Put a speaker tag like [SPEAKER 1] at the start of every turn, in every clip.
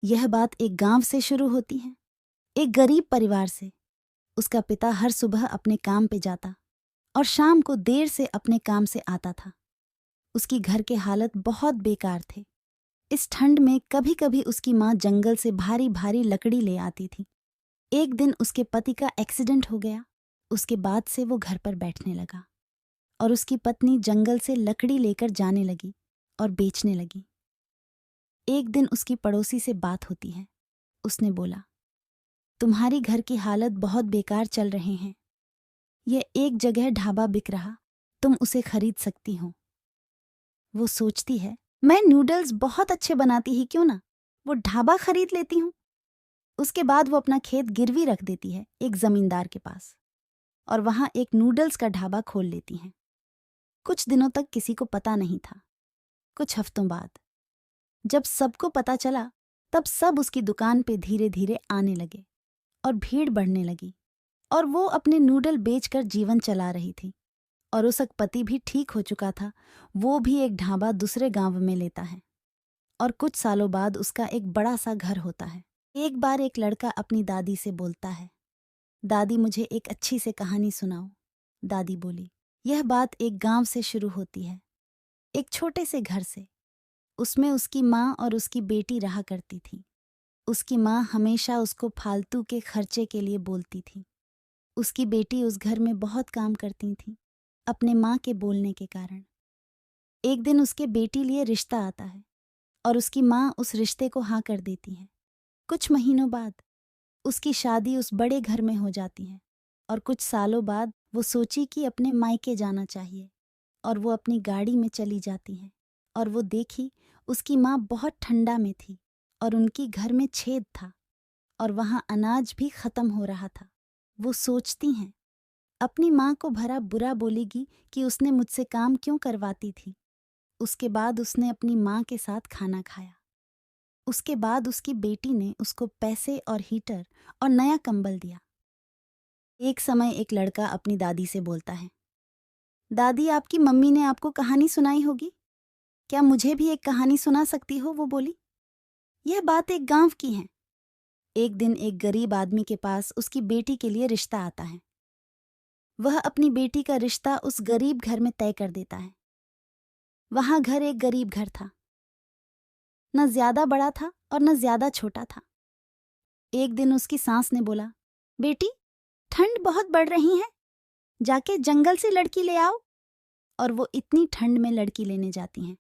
[SPEAKER 1] यह बात एक गांव से शुरू होती है, एक गरीब परिवार से। उसका पिता हर सुबह अपने काम पे जाता और शाम को देर से अपने काम से आता था। उसकी घर के हालत बहुत बेकार थे। इस ठंड में कभी कभी उसकी माँ जंगल से भारी भारी लकड़ी ले आती थी। एक दिन उसके पति का एक्सीडेंट हो गया। उसके बाद से वो घर पर बैठने लगा और उसकी पत्नी जंगल से लकड़ी लेकर जाने लगी और बेचने लगी। एक दिन उसकी पड़ोसी से बात होती है। उसने बोला, तुम्हारी घर की हालत बहुत बेकार चल रहे हैं। ये एक जगह ढाबा बिक रहा, तुम उसे खरीद सकती हो। वो सोचती है, मैं नूडल्स बहुत अच्छे बनाती ही क्यों ना, वो ढाबा खरीद लेती हूँ। उसके बाद वो अपना खेत गिरवी रख देती है एक जमींदार के पास और वहां एक नूडल्स का ढाबा खोल लेती हैं। कुछ दिनों तक किसी को पता नहीं था। कुछ हफ्तों बाद जब सबको पता चला, तब सब उसकी दुकान पे धीरे धीरे आने लगे और भीड़ बढ़ने लगी और वो अपने नूडल बेचकर जीवन चला रही थी। और उसका पति भी ठीक हो चुका था। वो भी एक ढाबा दूसरे गांव में लेता है और कुछ सालों बाद उसका एक बड़ा सा घर होता है। एक बार एक लड़का अपनी दादी से बोलता है, दादी मुझे एक अच्छी से कहानी सुनाओ। दादी बोली, यह बात एक गांव से शुरू होती है, एक छोटे से घर से। उसमें उसकी माँ और उसकी बेटी रहा करती थी। उसकी माँ हमेशा उसको फालतू के खर्चे के लिए बोलती थी। उसकी बेटी उस घर में बहुत काम करती थी अपने माँ के बोलने के कारण। एक दिन उसके बेटी लिए रिश्ता आता है और उसकी माँ उस रिश्ते को हाँ कर देती है। कुछ महीनों बाद उसकी शादी उस बड़े घर में हो जाती है और कुछ सालों बाद वो सोची कि अपने मायके जाना चाहिए और वो अपनी गाड़ी में चली जाती है और वो देखी उसकी माँ बहुत ठंडा में थी और उनकी घर में छेद था और वहाँ अनाज भी खत्म हो रहा था। वो सोचती हैं, अपनी माँ को भरा बुरा बोलेगी कि उसने मुझसे काम क्यों करवाती थी। उसके बाद उसने अपनी माँ के साथ खाना खाया। उसके बाद उसकी बेटी ने उसको पैसे और हीटर और नया कंबल दिया। एक समय एक लड़का अपनी दादी से बोलता है, दादी आपकी मम्मी ने आपको कहानी सुनाई होगी, क्या मुझे भी एक कहानी सुना सकती हो। वो बोली, यह बात एक गांव की है। एक दिन एक गरीब आदमी के पास उसकी बेटी के लिए रिश्ता आता है। वह अपनी बेटी का रिश्ता उस गरीब घर में तय कर देता है। वहां घर एक गरीब घर था, न ज्यादा बड़ा था और न ज्यादा छोटा था। एक दिन उसकी सास ने बोला, बेटी ठंड बहुत बढ़ रही है, जाके जंगल से लड़की ले आओ। और वो इतनी ठंड में लड़की लेने जाती हैं।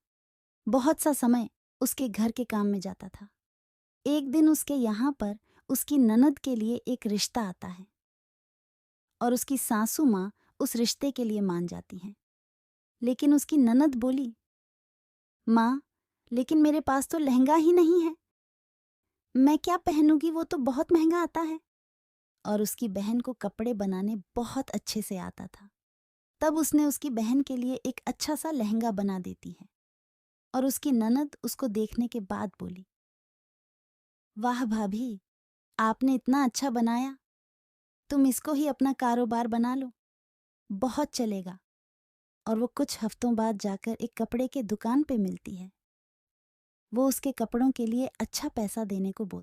[SPEAKER 1] बहुत सा समय उसके घर के काम में जाता था। एक दिन उसके यहाँ पर उसकी ननद के लिए एक रिश्ता आता है और उसकी सासू माँ उस रिश्ते के लिए मान जाती हैं। लेकिन उसकी ननद बोली, माँ लेकिन मेरे पास तो लहंगा ही नहीं है, मैं क्या पहनूंगी, वो तो बहुत महंगा आता है। और उसकी बहन को कपड़े बनाने बहुत अच्छे से आता था। तब उसने उसकी बहन के लिए एक अच्छा सा लहंगा बना देती है और उसकी ननद उसको देखने के बाद बोली, वाह भाभी, आपने इतना अच्छा बनाया, तुम इसको ही अपना कारोबार बना लो, बहुत चलेगा। और वो कुछ हफ्तों बाद जाकर एक कपड़े के दुकान पे मिलती है। वो उसके कपड़ों के लिए अच्छा पैसा देने को बोलती है।